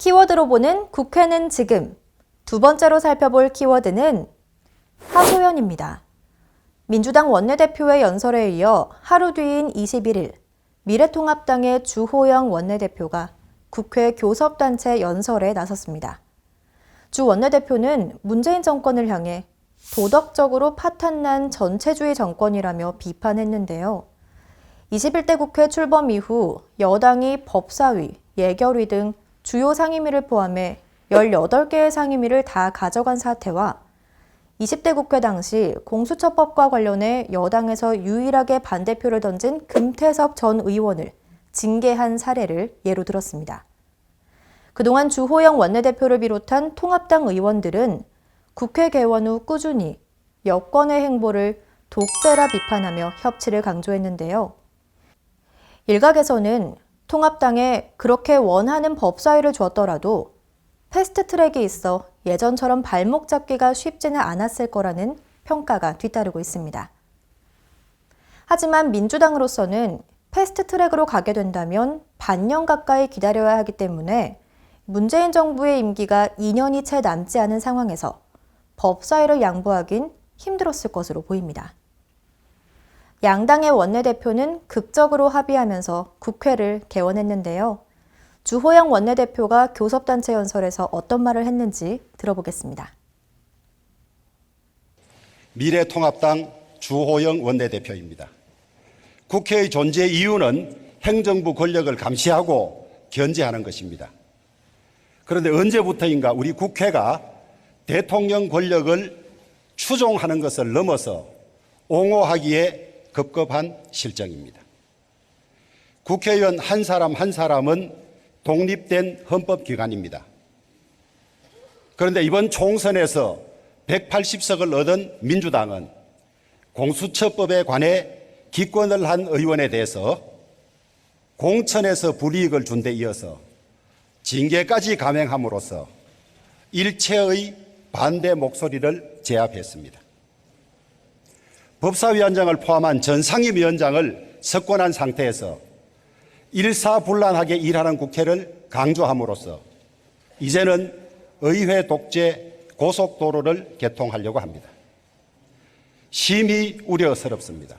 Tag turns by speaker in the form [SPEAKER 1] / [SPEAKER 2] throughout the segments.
[SPEAKER 1] 키워드로 보는 국회는 지금. 두 번째로 살펴볼 키워드는 하소연입니다. 민주당 원내대표의 연설에 이어 하루 뒤인 21일, 미래통합당의 주호영 원내대표가 국회 교섭단체 연설에 나섰습니다. 주 원내대표는 문재인 정권을 향해 도덕적으로 파탄난 전체주의 정권이라며 비판했는데요. 21대 국회 출범 이후 여당이 법사위, 예결위 등 주요 상임위를 포함해 18개의 상임위를 다 가져간 사태와 20대 국회 당시 공수처법과 관련해 여당에서 유일하게 반대표를 던진 금태섭 전 의원을 징계한 사례를 예로 들었습니다. 그동안 주호영 원내대표를 비롯한 통합당 의원들은 국회 개원 후 꾸준히 여권의 행보를 독재라 비판하며 협치를 강조했는데요. 일각에서는 통합당에 그렇게 원하는 법사위를 주었더라도 패스트트랙이 있어 예전처럼 발목 잡기가 쉽지는 않았을 거라는 평가가 뒤따르고 있습니다. 하지만 민주당으로서는 패스트트랙으로 가게 된다면 반년 가까이 기다려야 하기 때문에 문재인 정부의 임기가 2년이 채 남지 않은 상황에서 법사위를 양보하긴 힘들었을 것으로 보입니다. 양당의 원내대표는 극적으로 합의하면서 국회를 개원했는데요. 주호영 원내대표가 교섭단체 연설에서 어떤 말을 했는지 들어보겠습니다.
[SPEAKER 2] 미래통합당 주호영 원내대표입니다. 국회의 존재 이유는 행정부 권력을 감시하고 견제하는 것입니다. 그런데 언제부터인가 우리 국회가 대통령 권력을 추종하는 것을 넘어서 옹호하기에 급급한 실정입니다. 국회의원 한 사람 한 사람은 독립된 헌법기관입니다. 그런데 이번 총선에서 180석을 얻은 민주당은 공수처법에 관해 기권을 한 의원에 대해서 공천에서 불이익을 준 데 이어서 징계까지 감행함으로써 일체의 반대 목소리를 제압했습니다. 법사위원장을 포함한 전 상임위원장을 석권한 상태에서 일사불란하게 일하는 국회를 강조함으로써 이제는 의회 독재 고속도로를 개통하려고 합니다. 심히 우려스럽습니다.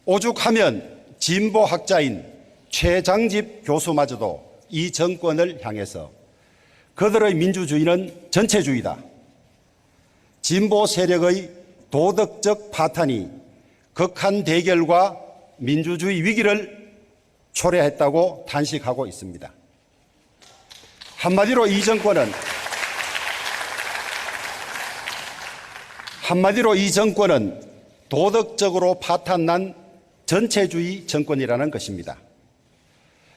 [SPEAKER 2] 오죽하면 진보학자인 최장집 교수마저도 이 정권을 향해서 그들의 민주주의는 전체주의다. 진보 세력의 도덕적 파탄이 극한 대결과 민주주의 위기를 초래했다고 탄식하고 있습니다. 한마디로 이 정권은 도덕적으로 파탄난 전체주의 정권이라는 것입니다.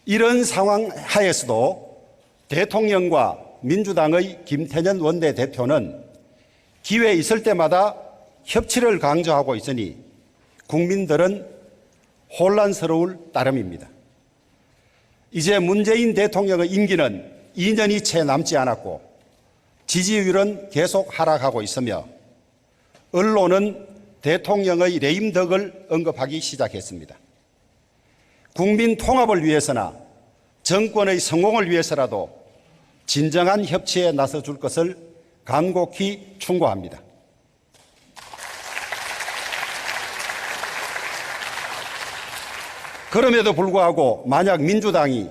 [SPEAKER 2] 이런 상황 하에서도 대통령과 민주당의 김태년 원내대표는 기회 있을 때마다 협치를 강조하고 있으니 국민들은 혼란스러울 따름입니다. 이제 문재인 대통령의 임기는 2년이 채 남지 않았고 지지율은 계속 하락하고 있으며 언론은 대통령의 레임덕을 언급하기 시작했습니다. 국민 통합을 위해서나 정권의 성공을 위해서라도 진정한 협치에 나서줄 것을 간곡히 충고합니다. 그럼에도 불구하고 만약 민주당이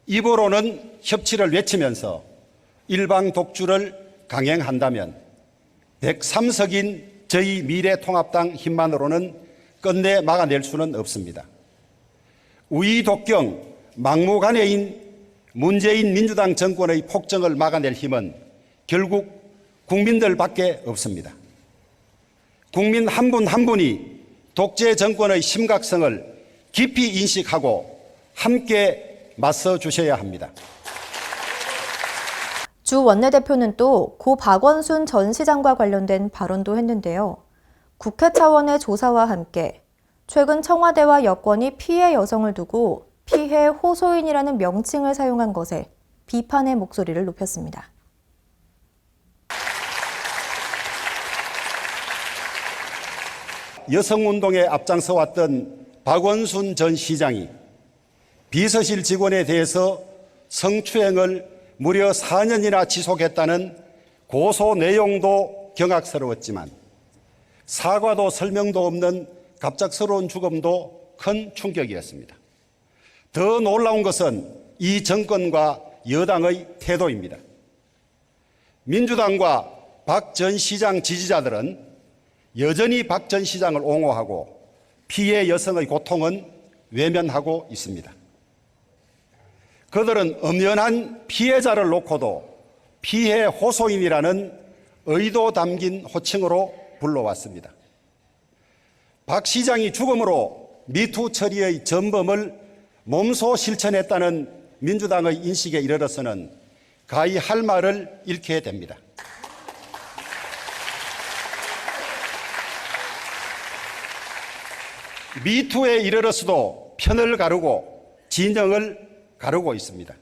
[SPEAKER 2] 입으로는 협치를 외치면서 일방 독주를 강행한다면 103석인 저희 미래통합당 힘만으로는 끝내 막아낼 수는 없습니다. 우이독경 막무가내인 문재인 민주당 정권의 폭정을 막아낼 힘은 결국 국민들밖에 없습니다. 국민 한 분 한 분이 독재 정권의 심각성을 깊이 인식하고 함께 맞서 주셔야 합니다.
[SPEAKER 1] 주 원내대표는 또 고 박원순 전 시장과 관련된 발언도 했는데요. 국회 차원의 조사와 함께 최근 청와대와 여권이 피해 여성을 두고 피해 호소인이라는 명칭을 사용한 것에 비판의 목소리를 높였습니다.
[SPEAKER 2] 여성운동에 앞장서왔던 박원순 전 시장이 비서실 직원에 대해서 성추행을 무려 4년이나 지속했다는 고소 내용도 경악스러웠지만 사과도 설명도 없는 갑작스러운 죽음도 큰 충격이었습니다. 더 놀라운 것은 이 정권과 여당의 태도입니다. 민주당과 박 전 시장 지지자들은 여전히 박 전 시장을 옹호하고 피해 여성의 고통은 외면하고 있습니다. 그들은 엄연한 피해자를 놓고도 피해 호소인이라는 의도 담긴 호칭으로 불러왔습니다. 박 시장이 죽음으로 미투 처리의 전범을 몸소 실천했다는 민주당의 인식에 이르러서는 가히 할 말을 잃게 됩니다. 미투에 이르러서도 편을 가르고 진영을 가르고 있습니다.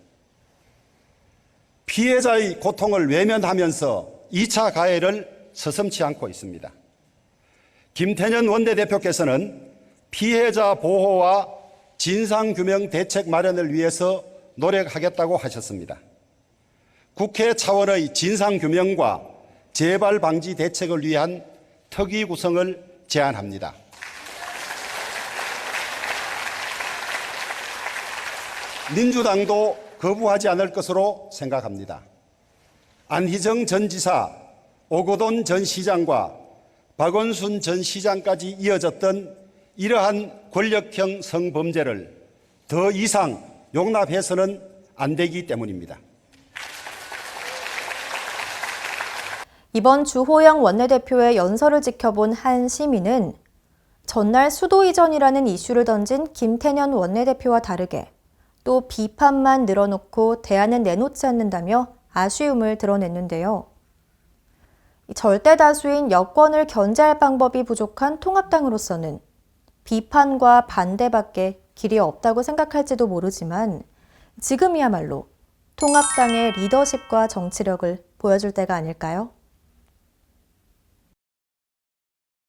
[SPEAKER 2] 피해자의 고통을 외면하면서 2차 가해를 서슴지 않고 있습니다. 김태년 원내대표께서는 피해자 보호와 진상규명 대책 마련을 위해서 노력하겠다고 하셨습니다. 국회 차원의 진상규명과 재발 방지 대책을 위한 특위 구성을 제안합니다. 민주당도 거부하지 않을 것으로 생각합니다. 안희정 전 지사, 오거돈 전 시장과 박원순 전 시장까지 이어졌던 이러한 권력형 성범죄를 더 이상 용납해서는 안 되기 때문입니다.
[SPEAKER 1] 이번 주호영 원내대표의 연설을 지켜본 한 시민은 전날 수도 이전이라는 이슈를 던진 김태년 원내대표와 다르게 또 비판만 늘어놓고 대안은 내놓지 않는다며 아쉬움을 드러냈는데요. 절대 다수인 여권을 견제할 방법이 부족한 통합당으로서는 비판과 반대밖에 길이 없다고 생각할지도 모르지만 지금이야말로 통합당의 리더십과 정치력을 보여줄 때가 아닐까요?